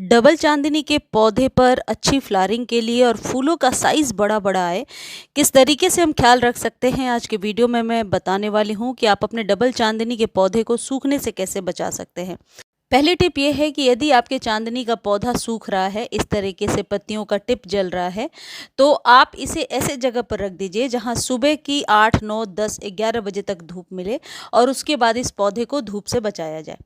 Double चांदनी के पौधे पर अच्छी फ्लावरिंग के लिए और फूलों का साइज़ बड़ा बड़ा आए, किस तरीके से हम ख्याल रख सकते हैं। आज के वीडियो में मैं बताने वाली हूँ कि आप अपने डबल चांदनी के पौधे को सूखने से कैसे बचा सकते हैं। पहली टिप ये है कि यदि आपके चांदनी का पौधा सूख रहा है, इस तरीके से पत्तियों का टिप जल रहा है, तो आप इसे ऐसे जगह पर रख दीजिए जहाँ सुबह की 8, 9, 10, 11 बजे तक धूप मिले और उसके बाद इस पौधे को धूप से बचाया जाए।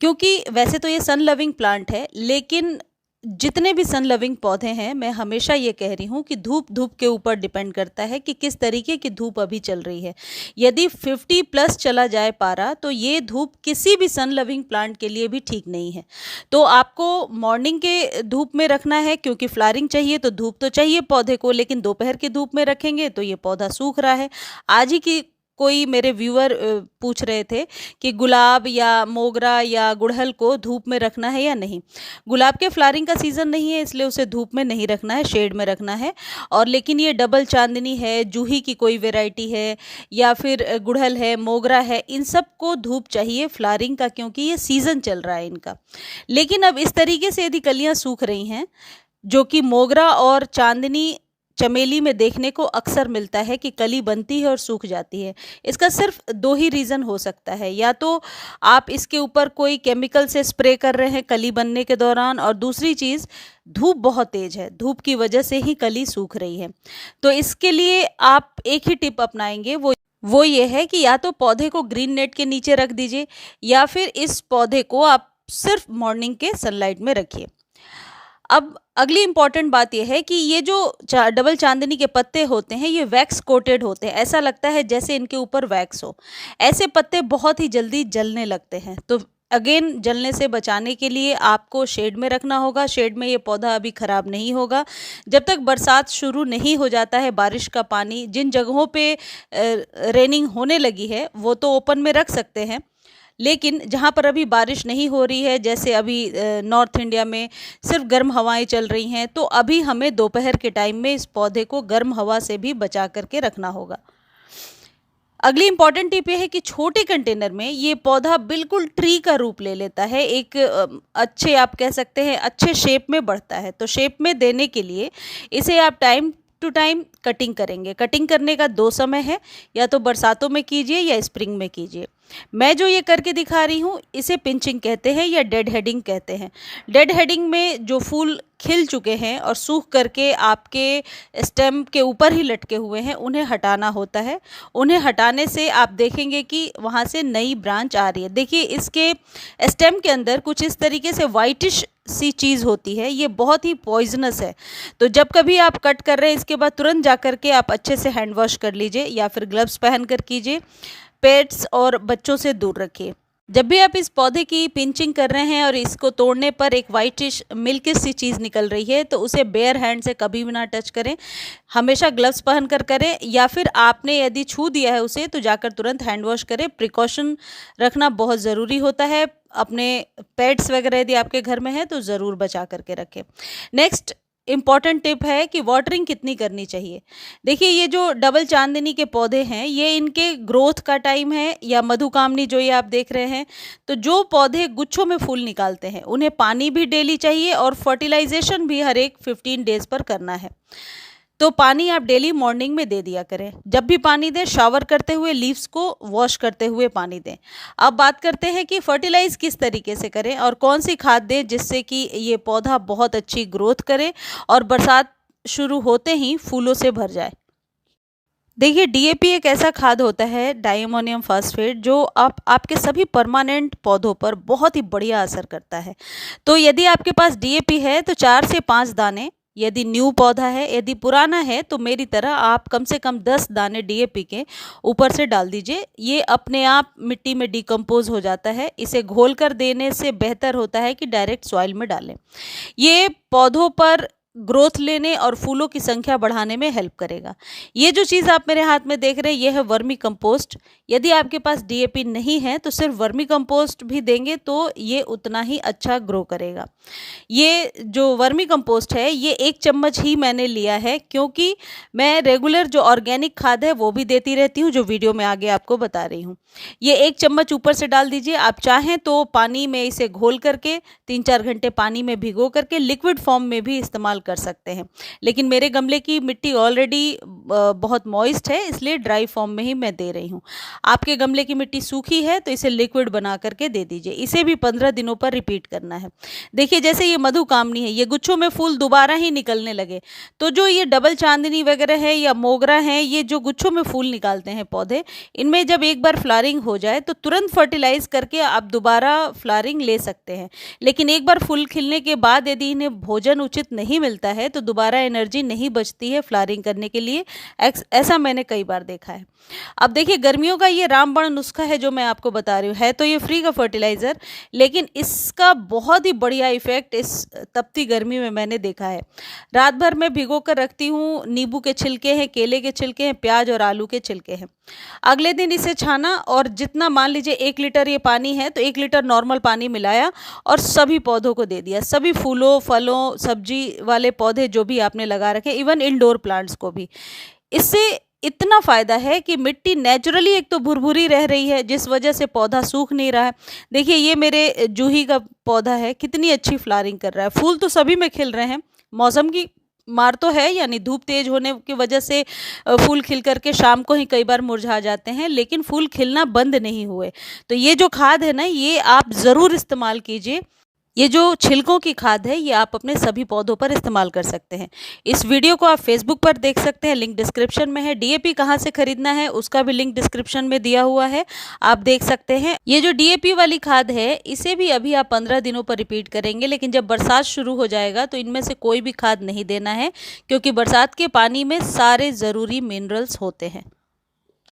क्योंकि वैसे तो ये सन लविंग प्लांट है, लेकिन जितने भी सन लविंग पौधे हैं, मैं हमेशा ये कह रही हूँ कि धूप के ऊपर डिपेंड करता है कि किस तरीके की धूप अभी चल रही है। यदि 50 प्लस चला जाए पारा, तो ये धूप किसी भी सन लविंग प्लांट के लिए भी ठीक नहीं है। तो आपको मॉर्निंग के धूप में रखना है, क्योंकि फ्लावरिंग चाहिए तो धूप तो चाहिए पौधे को, लेकिन दोपहर की धूप में रखेंगे तो ये पौधा सूख रहा है। आज ही की कोई मेरे व्यूअर पूछ रहे थे कि गुलाब या मोगरा या गुड़हल को धूप में रखना है या नहीं। गुलाब के फ्लावरिंग का सीज़न नहीं है, इसलिए उसे धूप में नहीं रखना है, शेड में रखना है। और लेकिन ये डबल चांदनी है, जूही की कोई वैरायटी है या फिर गुड़हल है, मोगरा है, इन सब को धूप चाहिए फ्लावरिंग का, क्योंकि ये सीज़न चल रहा है इनका। लेकिन अब इस तरीके से यदि कलियाँ सूख रही हैं, जो कि मोगरा और चांदनी चमेली में देखने को अक्सर मिलता है कि कली बनती है और सूख जाती है। इसका सिर्फ दो ही रीज़न हो सकता है, या तो आप इसके ऊपर कोई केमिकल से स्प्रे कर रहे हैं कली बनने के दौरान, और दूसरी चीज़ धूप बहुत तेज़ है, धूप की वजह से ही कली सूख रही है। तो इसके लिए आप एक ही टिप अपनाएंगे, वो ये है कि या तो पौधे को ग्रीन नेट के नीचे रख दीजिए, या फिर इस पौधे को आप सिर्फ मॉर्निंग के सनलाइट में रखिए। अब अगली इम्पॉर्टेंट बात यह है कि ये जो डबल चांदनी के पत्ते होते हैं, ये वैक्स कोटेड होते हैं। ऐसा लगता है जैसे इनके ऊपर वैक्स हो। ऐसे पत्ते बहुत ही जल्दी जलने लगते हैं, तो अगेन जलने से बचाने के लिए आपको शेड में रखना होगा। शेड में ये पौधा अभी ख़राब नहीं होगा जब तक बरसात शुरू नहीं हो जाता है। बारिश का पानी जिन जगहों पे रेनिंग होने लगी है, वो तो ओपन में रख सकते हैं, लेकिन जहाँ पर अभी बारिश नहीं हो रही है, जैसे अभी नॉर्थ इंडिया में सिर्फ गर्म हवाएं चल रही हैं, तो अभी हमें दोपहर के टाइम में इस पौधे को गर्म हवा से भी बचा करके रखना होगा। अगली इंपॉर्टेंट टिप ये है कि छोटे कंटेनर में ये पौधा बिल्कुल ट्री का रूप ले लेता है। एक अच्छे, आप कह सकते हैं अच्छे शेप में बढ़ता है। तो शेप में देने के लिए इसे आप टाइम टू टाइम कटिंग करेंगे। कटिंग करने का दो समय है, या तो बरसातों में कीजिए या स्प्रिंग में कीजिए। मैं जो ये करके दिखा रही हूँ, इसे पिंचिंग कहते हैं या डेड हेडिंग कहते हैं। डेड हेडिंग में जो फूल खिल चुके हैं और सूख करके आपके स्टेम के ऊपर ही लटके हुए हैं, उन्हें हटाना होता है। उन्हें हटाने से आप देखेंगे कि वहाँ से नई ब्रांच आ रही है। देखिए, इसके स्टेम के अंदर कुछ इस तरीके से वाइटिश सी चीज़ होती है, ये बहुत ही पॉइजनस है। तो जब कभी आप कट कर रहे हैं, इसके बाद तुरंत जा कर के आप अच्छे से हैंड वॉश कर लीजिए, या फिर ग्लव्स पहन कर कीजिए। पेट्स और बच्चों से दूर रखिए। जब भी आप इस पौधे की पिंचिंग कर रहे हैं और इसको तोड़ने पर एक वाइटिश मिल्की सी चीज़ निकल रही है, तो उसे बेयर हैंड से कभी भी ना टच करें। हमेशा ग्लव्स पहन कर करें, या फिर आपने यदि छू दिया है उसे, तो जाकर तुरंत हैंड वॉश करें। प्रिकॉशन रखना बहुत ज़रूरी होता है। अपने पेट्स वगैरह यदि आपके घर में है तो ज़रूर बचा करके रखें। नेक्स्ट इम्पॉर्टेंट टिप है कि वाटरिंग कितनी करनी चाहिए। देखिए, ये जो डबल चांदनी के पौधे हैं, ये इनके ग्रोथ का टाइम है, या मधुकामनी जो ये आप देख रहे हैं, तो जो पौधे गुच्छों में फूल निकालते हैं, उन्हें पानी भी डेली चाहिए और फर्टिलाइजेशन भी हर एक 15 डेज पर करना है। तो पानी आप डेली मॉर्निंग में दे दिया करें। जब भी पानी दें, शावर करते हुए, लीव्स को वॉश करते हुए पानी दें। अब बात करते हैं कि फर्टिलाइज किस तरीके से करें और कौन सी खाद दें जिससे कि ये पौधा बहुत अच्छी ग्रोथ करे और बरसात शुरू होते ही फूलों से भर जाए। देखिए, डीएपी एक ऐसा खाद होता है, डायमोनियम फास्फेट, जो आपके सभी परमानेंट पौधों पर बहुत ही बढ़िया असर करता है। तो यदि आपके पास डीएपी है तो 4 से 5 दाने, यदि न्यू पौधा है। यदि पुराना है तो मेरी तरह आप कम से कम 10 दाने डीएपी के ऊपर से डाल दीजिए। ये अपने आप मिट्टी में डिकम्पोज हो जाता है। इसे घोल कर देने से बेहतर होता है कि डायरेक्ट सॉइल में डालें। ये पौधों पर ग्रोथ लेने और फूलों की संख्या बढ़ाने में हेल्प करेगा। ये जो चीज़ आप मेरे हाथ में देख रहे हैं ये है वर्मी कंपोस्ट। यदि आपके पास डीएपी नहीं है तो सिर्फ वर्मी कंपोस्ट भी देंगे तो ये उतना ही अच्छा ग्रो करेगा। ये जो वर्मी कंपोस्ट है ये 1 चम्मच ही मैंने लिया है, क्योंकि मैं रेगुलर जो ऑर्गेनिक खाद है वो भी देती रहती हूँ, जो वीडियो में आगे आपको बता रही हूँ। ये 1 चम्मच ऊपर से डाल दीजिए। आप चाहें तो पानी में इसे घोल करके 3-4 घंटे पानी में भिगो करके लिक्विड फॉर्म में भी इस्तेमाल कर सकते हैं, लेकिन मेरे गमले की मिट्टी ऑलरेडी बहुत मॉइस्ट है, इसलिए ड्राई फॉर्म में ही मैं दे रही हूँ। आपके गमले की मिट्टी सूखी है तो इसे लिक्विड बना करके दे दीजिए। इसे भी 15 दिनों पर रिपीट करना है। देखिए जैसे ये मधुकामनी है, ये गुच्छों में फूल दोबारा ही निकलने लगे, तो जो ये डबल चांदनी वगैरह है या मोगरा है, ये जो गुच्छों में फूल निकालते हैं पौधे, इनमें जब एक बार फ्लावरिंग हो जाए तो तुरंत फर्टिलाइज करके आप दोबारा फ्लावरिंग ले सकते हैं। लेकिन एक बार फूल खिलने के बाद यदि इन्हें भोजन उचित नहीं मिलता है तो दोबारा एनर्जी नहीं बचती है फ्लावरिंग करने के लिए। ऐसा मैंने कई बार देखा है। अब देखिए गर्मियों का ये रामबाण नुस्खा है जो मैं आपको बता रही हूँ, है तो ये फ्री का फर्टिलाइज़र, लेकिन इसका बहुत ही बढ़िया इफेक्ट इस तपती गर्मी में मैंने देखा है। रात भर मैं भिगो कर रखती हूँ, नींबू के छिलके हैं, केले के छिलके हैं, प्याज और आलू के छिलके हैं। अगले दिन इसे छाना और जितना मान लीजिए 1 लीटर ये पानी है तो 1 लीटर नॉर्मल पानी मिलाया और सभी पौधों को दे दिया। सभी फूलों, फलों, सब्जी वाले पौधे जो भी आपने लगा रखे, इवन इंडोर प्लांट्स को भी। इससे इतना फ़ायदा है कि मिट्टी नेचुरली एक तो भुरभुरी रह रही है, जिस वजह से पौधा सूख नहीं रहा है। देखिए ये मेरे जूही का पौधा है, कितनी अच्छी फ्लावरिंग कर रहा है। फूल तो सभी में खिल रहे हैं, मौसम की मार तो है, यानी धूप तेज होने की वजह से फूल खिल करके शाम को ही कई बार मुरझा जाते हैं, लेकिन फूल खिलना बंद नहीं हुए। तो ये जो खाद है ना, ये आप ज़रूर इस्तेमाल कीजिए। ये जो छिलकों की खाद है ये आप अपने सभी पौधों पर इस्तेमाल कर सकते हैं। इस वीडियो को आप फेसबुक पर देख सकते हैं, लिंक डिस्क्रिप्शन में है। डीएपी कहाँ से खरीदना है उसका भी लिंक डिस्क्रिप्शन में दिया हुआ है, आप देख सकते हैं। ये जो डीएपी वाली खाद है इसे भी अभी आप 15 दिनों पर रिपीट करेंगे, लेकिन जब बरसात शुरू हो जाएगा तो इनमें से कोई भी खाद नहीं देना है, क्योंकि बरसात के पानी में सारे ज़रूरी मिनरल्स होते हैं।